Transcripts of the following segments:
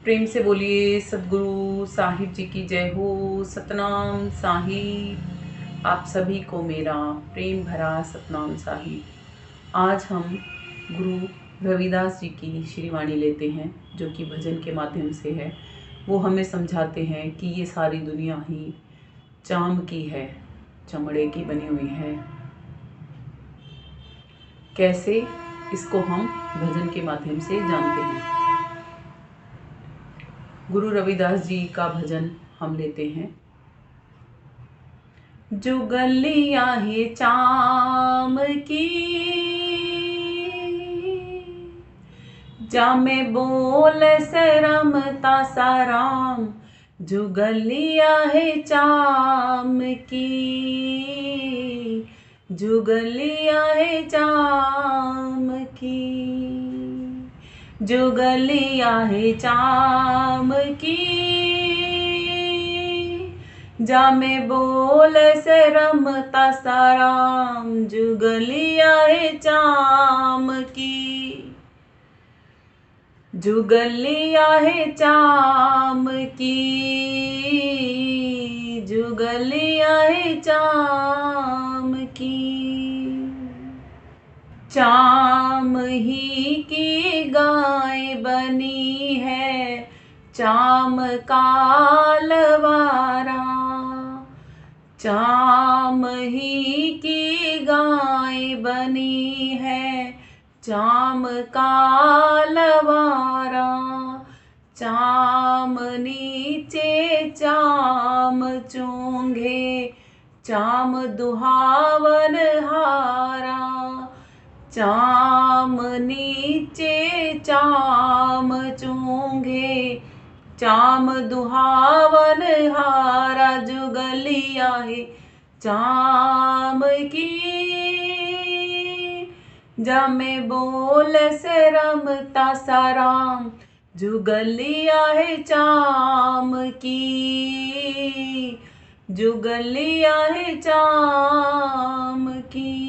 प्रेम से बोलिए सद्गुरु साहिब जी की जय हो। सतनाम साहिब। आप सभी को मेरा प्रेम भरा सतनाम साहिब। आज हम गुरु रविदास जी की श्रीवाणी लेते हैं, जो कि भजन के माध्यम से है। वो हमें समझाते हैं कि ये सारी दुनिया ही चाम की है, चमड़े की बनी हुई है। कैसे, इसको हम भजन के माध्यम से जानते हैं। गुरु रविदास जी का भजन हम लेते हैं। जो गलियां है चाम की, जामे बोल से रमता साराम। जो गलियां है चाम की, जो गलियां है चाम की, जो गलियां है चाम की, जामे बोल से रमता साराम। जो गलियां है चाम की, जो गलियां है चाम की, जो गलियां है चाम की। चाम ही की गाय बनी है, चाम का लवारा। चाम ही की गाय बनी है, चाम का लवारा। चाम नीचे चाम चूंघे, चाम दुहावन हारा। चाम नीचे चाम चूंघे, चाम दुहावन हारा। जो गलियां है चाम की, जामे बोल से रमता साराम। जो गलियां है चाम की, जो गलियां है चाम की।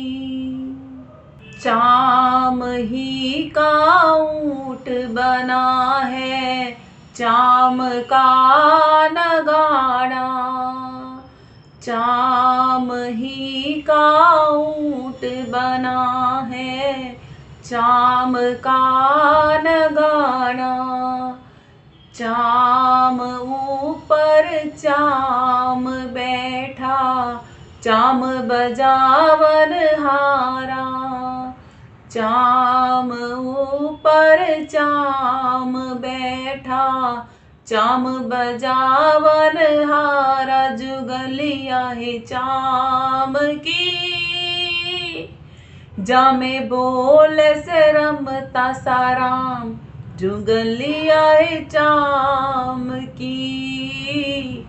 चाम ही का ऊंट बना है, चाम का नगाड़ा। चाम ही का ऊंट बना है, चाम का नगाड़ा। चाम ऊपर चाम बैठा, चाम बजावन हारा। चाम ऊपर चाम बैठा, चाम बजावन हारा। जो गलियां है चाम की, जामे बोल से रमता साराम। जो गलियां है चाम की,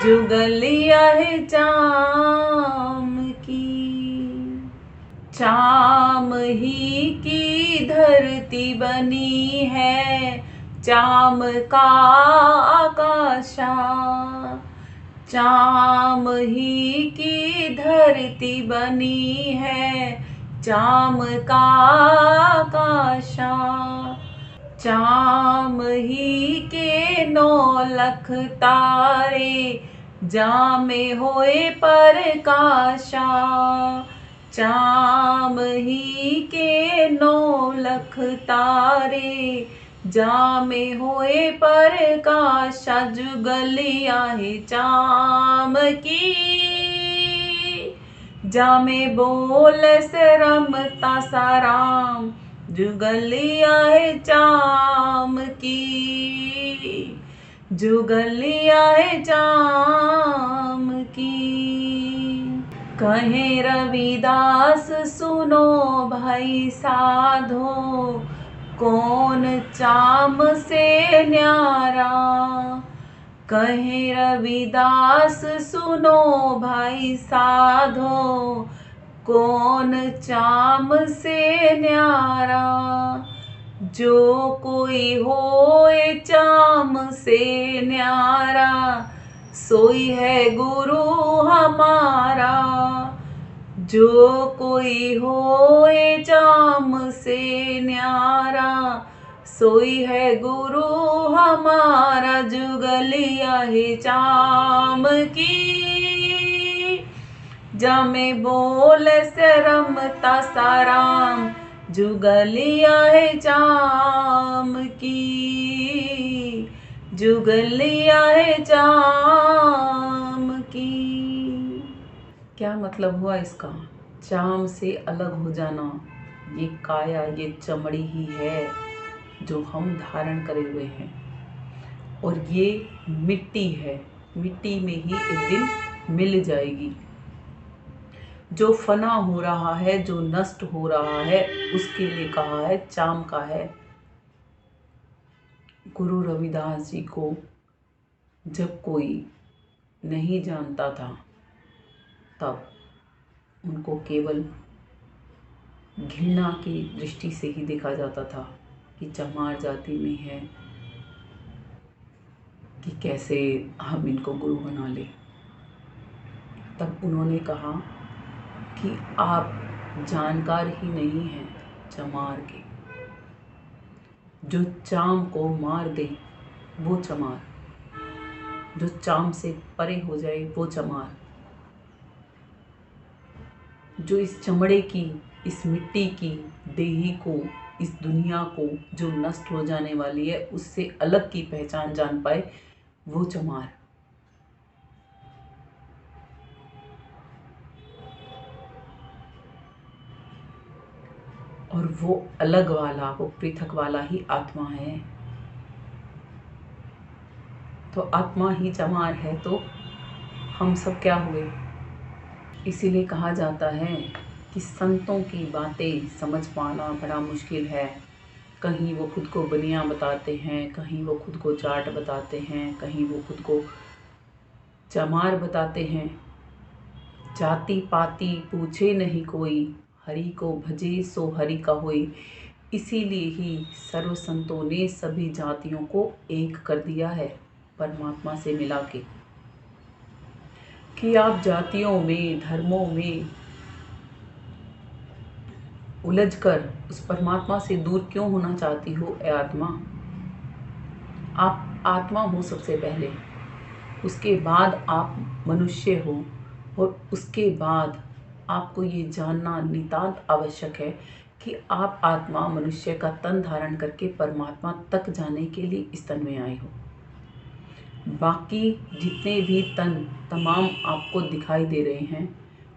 जो गलियां है चाम की। चाम ही की धरती बनी है, चाम का आकाशा। चाम ही की धरती बनी है, चाम का आकाशा। चाम ही के 9 लख तारे, जामे होए प्रकाशा। चाम ही के 9 लख तारे, जामे होए प्रकाशा। जो गलियां है चाम की, जामे बोल से रमता साराम। जो गलियां है चाम की, जो गलियां है चाम की। कहे रविदास सुनो भाई साधो, कौन चाम से न्यारा। कहे रविदास सुनो भाई साधो, कौन चाम से न्यारा। जो कोई होए चाम से न्यारा, सोई है गुरु हमारा। जो कोई होए चाम से न्यारा, सोई है गुरु हमारा जुगलिया है चाम की। जामे बोल से रमता साराम जुगलिया है चाम की। जुगलिया है चाम की। क्या मतलब हुआ इसका? चाम से अलग हो जाना। ये काया, ये चमड़ी ही है जो हम धारण करे हुए हैं, और ये मिट्टी है, मिट्टी में ही एक दिन मिल जाएगी। जो फना हो रहा है, जो नष्ट हो रहा है, उसके लिए कहा है चाम का है। गुरु रविदास जी को जब कोई नहीं जानता था, तब उनको केवल घृणा की दृष्टि से ही देखा जाता था कि चमार जाति में है, कि कैसे हम इनको गुरु बना ले। तब उन्होंने कहा कि आप जानकार ही नहीं हैं चमार के। जो चाम को मार दे वो चमार, जो चाम से परे हो जाए वो चमार। जो इस चमड़े की, इस मिट्टी की देही को, इस दुनिया को जो नष्ट हो जाने वाली है, उससे अलग की पहचान जान पाए वो चमार। और वो अलग वाला, वो पृथक वाला ही आत्मा है। तो आत्मा ही चमार है, तो हम सब क्या हुए? इसीलिए कहा जाता है कि संतों की बातें समझ पाना बड़ा मुश्किल है। कहीं वो खुद को बनिया बताते हैं, कहीं वो खुद को जाट बताते हैं, कहीं वो खुद को चमार बताते हैं। जाति पाति पूछे नहीं कोई, हरि को भजे सो हरि का होई। इसीलिए ही सर्व संतों ने सभी जातियों को एक कर दिया है परमात्मा से मिला के, कि आप जातियों में, धर्मों में उलझकर उस परमात्मा से दूर क्यों होना चाहती हो ए आत्मा? आप आत्मा हो सबसे पहले, उसके बाद आप मनुष्य हो, और उसके बाद आपको ये जानना नितांत आवश्यक है कि आप आत्मा मनुष्य का तन धारण करके परमात्मा तक जाने के लिए इस तन में आए हो। बाकी जितने भी तन तमाम आपको दिखाई दे रहे हैं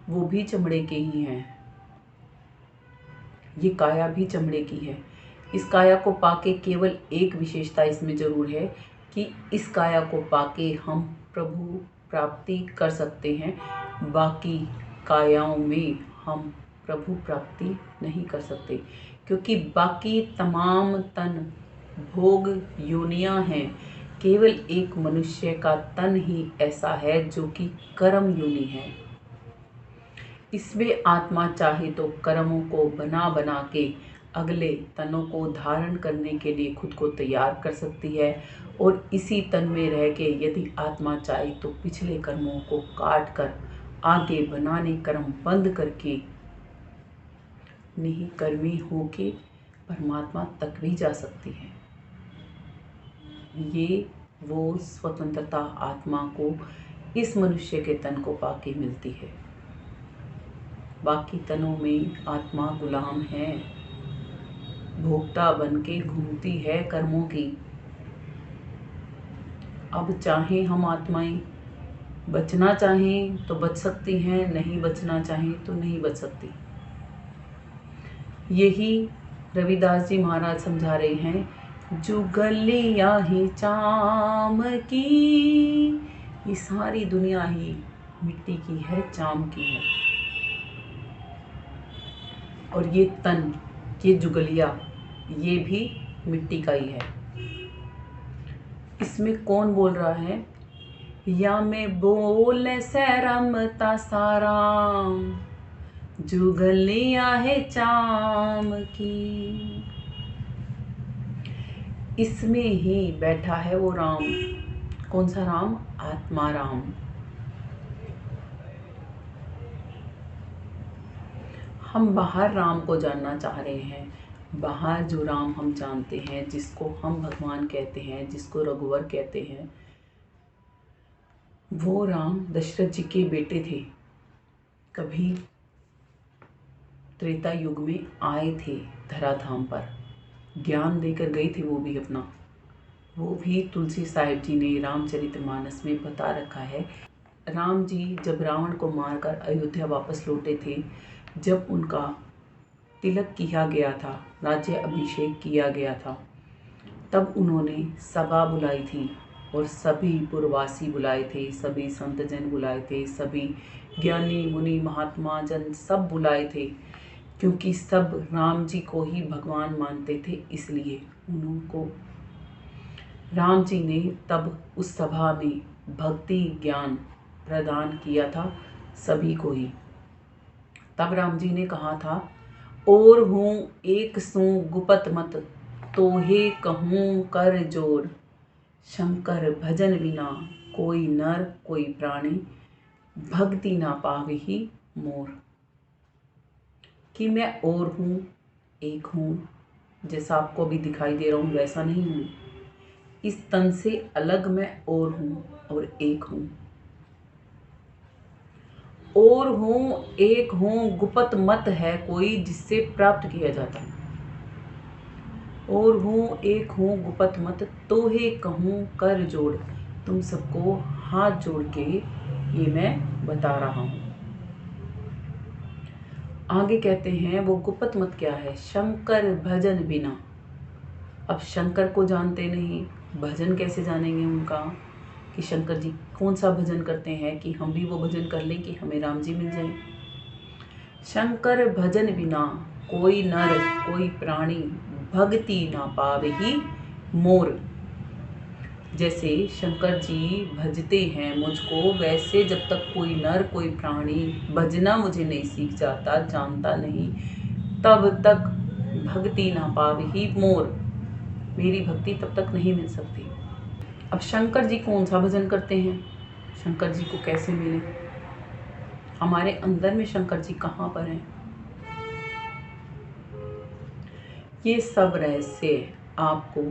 वो भी चमड़े के ही हैं। ये काया भी चमड़े की है। इस काया को पाके केवल एक विशेषता इसमें जरूर है कि इस काया को पाके हम प्रभु प्राप्ति कर सकते हैं। बाकी कायाओं में हम प्रभु प्राप्ति नहीं कर सकते, क्योंकि बाकी तमाम तन भोग योनियां हैं। केवल एक मनुष्य का तन ही ऐसा है जो कि कर्म योनि है। इसमें आत्मा चाहे तो कर्मों को बना बना के अगले तनों को धारण करने के लिए खुद को तैयार कर सकती है, और इसी तन में रह के यदि आत्मा चाहे तो पिछले कर्मों को काट कर आगे बनाने कर्म बंद करके निहिकर्मी होके परमात्मा तक भी जा सकती है। ये वो स्वतंत्रता आत्मा को इस मनुष्य के तन को पाके मिलती है। बाकी तनों में आत्मा गुलाम है, भोक्ता बन के घूमती है कर्मों की। अब चाहे हम आत्माएं बचना चाहें तो बच सकती हैं, नहीं बचना चाहें तो नहीं बच सकती। यही रविदास जी महाराज समझा रहे हैं, जुगलिया ही चाम की। ये सारी दुनिया ही मिट्टी की है, चाम की है। और ये तन, ये जुगलिया, ये भी मिट्टी का ही है। इसमें कौन बोल रहा है? या में बोल से रमता साराम जुगलिया है चाम की। इसमें ही बैठा है वो राम। कौन सा राम? आत्मा राम। हम बाहर राम को जानना चाह रहे हैं, बाहर जो राम हम जानते हैं, जिसको हम भगवान कहते हैं, जिसको रघुवर कहते हैं, वो राम दशरथ जी के बेटे थे। कभी त्रेता युग में आए थे धराधाम पर, ज्ञान देकर गए थे वो भी अपना। वो भी तुलसी साहिब जी ने रामचरितमानस में बता रखा है। राम जी जब रावण को मारकर अयोध्या वापस लौटे थे, जब उनका तिलक किया गया था, राज्य अभिषेक किया गया था, तब उन्होंने सभा बुलाई थी और सभी पुरवासी बुलाए थे, सभी संत जन बुलाए थे, सभी ज्ञानी मुनि महात्मा जन सब बुलाए थे, क्योंकि सब राम जी को ही भगवान मानते थे। इसलिए उनको राम जी ने तब उस सभा में भक्ति ज्ञान प्रदान किया था सभी को ही। तब राम जी ने कहा था, और हूँ एक सू गुपत मत, तोहे कहूँ कर जोर, शंकर भजन बिना कोई नर कोई प्राणी, भक्ति ना पावे ही मोर। कि मैं और हूँ, एक हूँ, जैसा आपको अभी दिखाई दे रहा हूँ वैसा नहीं हूँ। इस तन से अलग मैं और हूँ और एक हूँ। और हूँ एक हूँ गुपत मत है कोई, जिससे प्राप्त किया जाता है। और हूँ एक हूँ गुपत मत, तोहे कहूँ कर जोड़। तुम सबको हाथ जोड़ के ये मैं बता रहा हूँ। आगे कहते हैं वो गुपत मत क्या है? शंकर भजन बिना। अब शंकर को जानते नहीं, भजन कैसे जानेंगे उनका कि शंकर जी कौन सा भजन करते हैं कि हम भी वो भजन कर लें कि हमें राम जी मिल जाए। शंकर भजन बिना कोई नर कोई प्राणी, भक्ति ना पावे ही मोर। जैसे शंकर जी भजते हैं मुझको, वैसे जब तक कोई नर कोई प्राणी भजना मुझे नहीं सीख जाता, जानता नहीं, तब तक भक्ति ना पावे ही मोर। मेरी भक्ति तब तक नहीं मिल सकती। अब शंकर जी कौन सा भजन करते हैं? शंकर जी को कैसे मिले? हमारे अंदर में शंकर जी कहाँ पर हैं? ये सब रहस्य आपको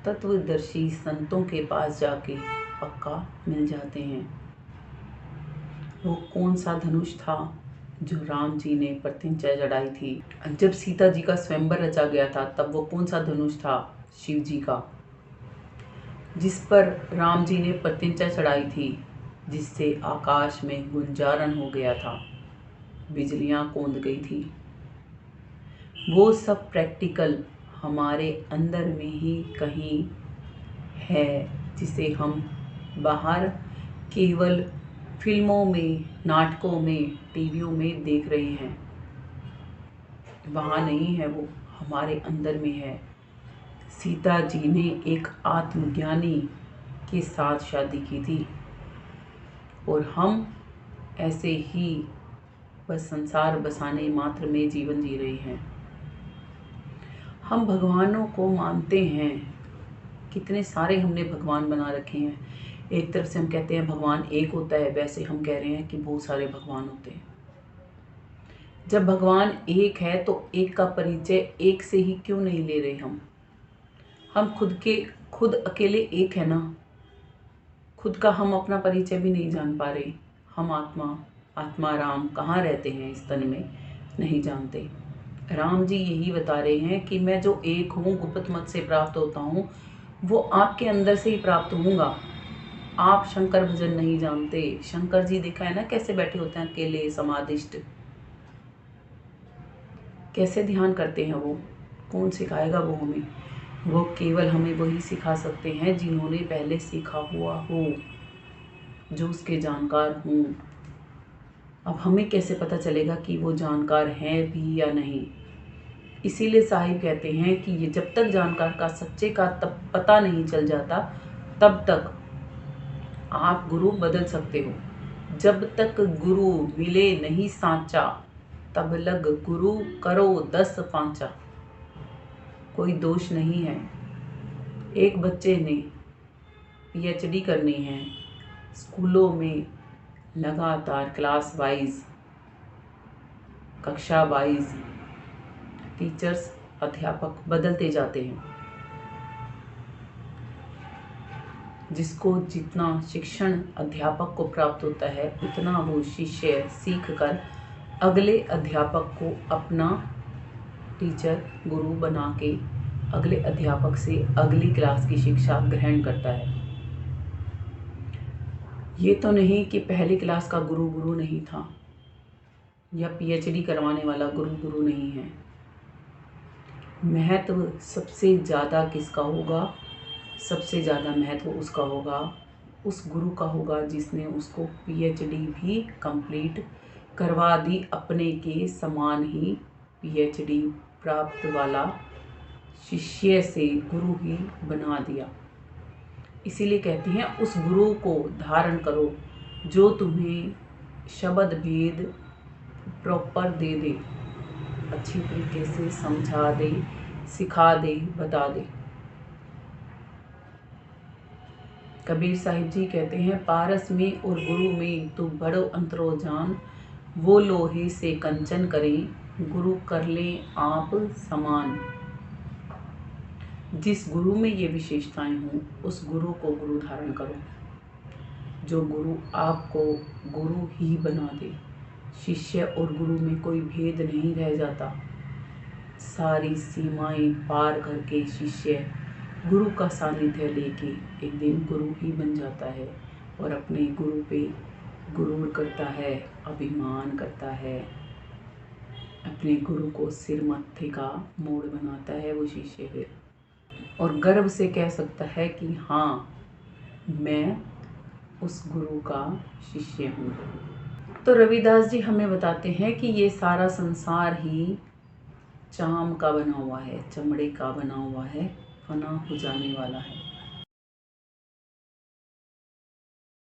तत्वदर्शी संतों के पास जाके पक्का मिल जाते हैं। वो कौन सा धनुष था जो राम जी ने प्रतिज्ञा चढ़ाई थी? जब सीता जी का स्वयंवर रचा गया था, तब वो कौन सा धनुष था शिव जी का, जिस पर राम जी ने प्रतिज्ञा चढ़ाई थी, जिससे आकाश में गुंजारण हो गया था, बिजलियां कौंध गई थी। वो सब प्रैक्टिकल हमारे अंदर में ही कहीं है, जिसे हम बाहर केवल फिल्मों में, नाटकों में, टीवियों में देख रहे हैं। वहाँ नहीं है, वो हमारे अंदर में है। सीता जी ने एक आत्मज्ञानी के साथ शादी की थी और हम ऐसे ही बस संसार बसाने मात्र में जीवन जी रहे हैं। हम भगवानों को मानते हैं, कितने सारे हमने भगवान बना रखे हैं। एक तरफ से हम कहते हैं भगवान एक होता है, वैसे हम कह रहे हैं कि बहुत सारे भगवान होते हैं। जब भगवान एक है तो एक का परिचय एक से ही क्यों नहीं ले रहे हम खुद अकेले एक है ना, खुद का हम अपना परिचय भी नहीं जान पा रहे। हम आत्मा राम कहाँ रहते हैं इस तन में, नहीं जानते। राम जी यही बता रहे हैं कि मैं जो एक हूँ, गुप्त मत से प्राप्त होता हूँ, वो आपके अंदर से ही प्राप्त होऊंगा। आप शंकर भजन नहीं जानते। शंकर जी देखा है ना कैसे बैठे होते हैं अकेले समाधिष्ट, कैसे ध्यान करते हैं वो। कौन सिखाएगा वो हमें? वो केवल हमें वही सिखा सकते हैं जिन्होंने पहले सीखा हुआ हो, जो उसके जानकार हों। अब हमें कैसे पता चलेगा कि वो जानकार हैं भी या नहीं? इसीलिए साहिब कहते हैं कि ये जब तक जानकार का सच्चे का तब पता नहीं चल जाता, तब तक आप गुरु बदल सकते हो। जब तक गुरु मिले नहीं सांचा, तब लग गुरु करो 10 पांचा। कोई दोष नहीं है। एक बच्चे ने पीएचडी करनी है, स्कूलों में लगातार क्लास वाइज, कक्षा वाइज टीचर्स अध्यापक बदलते जाते हैं। जिसको जितना शिक्षण अध्यापक को प्राप्त होता है उतना वो शिष्य सीखकर अगले अध्यापक को अपना टीचर गुरु बना के अगले अध्यापक से अगली क्लास की शिक्षा ग्रहण करता है। ये तो नहीं कि पहली क्लास का गुरु गुरु नहीं था या पीएचडी करवाने वाला गुरु गुरु नहीं है। महत्व सबसे ज़्यादा किसका होगा? सबसे ज़्यादा महत्व उसका होगा, उस गुरु का होगा जिसने उसको पीएचडी भी कंप्लीट करवा दी, अपने के समान ही पीएचडी प्राप्त वाला शिष्य से गुरु ही बना दिया। इसीलिए कहते हैं उस गुरु को धारण करो जो तुम्हें शब्द भेद प्रॉपर दे दे, अच्छी तरीके से समझा दे, सिखा दे, बता दे। कबीर साहिब जी कहते हैं पारस में और गुरु में तू बड़ो अंतरो जान, वो लोहे से कंचन करें गुरु कर ले आप समान। जिस गुरु में ये विशेषताएं हों उस गुरु को गुरु धारण करो, जो गुरु आपको गुरु ही बना दे। शिष्य और गुरु में कोई भेद नहीं रह जाता, सारी सीमाएं पार करके शिष्य गुरु का सानिध्य लेके एक दिन गुरु ही बन जाता है और अपने गुरु पे गुरूर करता है, अभिमान करता है, अपने गुरु को सिर मत्थे का मोड़ बनाता है वो शिष्य फिर, और गर्व से कह सकता है कि हाँ मैं उस गुरु का शिष्य हूँ। तो रविदास जी हमें बताते हैं कि ये सारा संसार ही चाम का बना हुआ है, चमड़े का बना हुआ है, फना हो जाने वाला है।